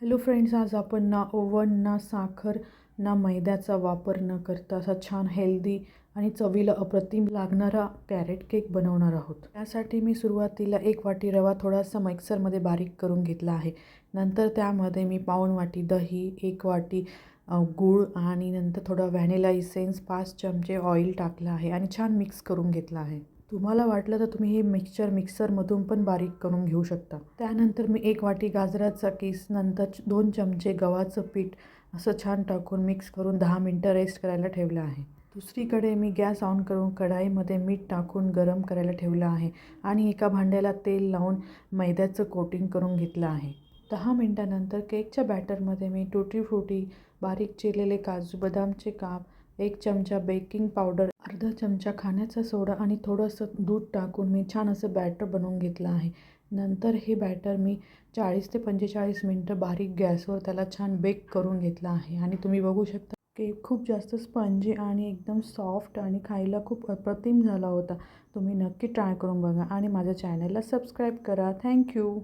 Hello friends, आज आपण ना ओव्हन ना साखर ना मैद्याचा वापर न करता असा छान हेल्दी आणि चवीला अप्रतिम लागणारा कॅरेट केक बनवणार आहोत। त्यासाठी मी सुरुवातीला 1 वाटी रवा थोडासा मिक्सरमध्ये बारीक करून घेतला आहे। नंतर त्यामध्ये मी पाऊण वाटी दही, 1 वाटी गूळ आणि नंतर थोडा व्हॅनिला इसेन्स, 5 चमचे ऑइल टाकलं आहे आणि छान मिक्स करून घेतलं आहे। तुम्हाला वाटलं तर तुम्ही हे मिक्सरमधून पण बारीक करून घेऊ शकता। त्यानंतर मी 1 वाटी गाजराचा किस, नंतर 2 चमचे गव्हाचं पीठ असं छान टाकून मिक्स करून 10 मिनिटं रेस्ट करायला ठेवलं आहे। दुसरीकडे मी गॅस ऑन करून कढाईमध्ये मीठ टाकून गरम करायला ठेवलं आहे आणि एका भांड्याला तेल लावून मैद्याचं कोटिंग करून घेतलं आहे। 10 मिनिटांनंतर केकच्या बॅटरमध्ये मी टुटी फ्रुटी, बारीक चिरलेले काजू बदामचे काप, 1 चमचा बेकिंग पावडर, अर्धा चमचा खाण्याचा सोडा आणि थोडंसं दूध टाकून मी छान असं बॅटर बनवून घेतलं आहे। नंतर हे बॅटर मी 40 ते 45 मिनिटं बारीक गॅसवर त्याला छान बेक करून घेतलं आहे आणि तुम्ही बघू शकता केक खूप जास्त स्पंजी आणि एकदम सॉफ्ट आणि खायला खूप अप्रतिम झाला होता। तुम्ही नक्की ट्राय करून बघा आणि माझ्या चॅनलला सबस्क्राईब करा। थँक्यू।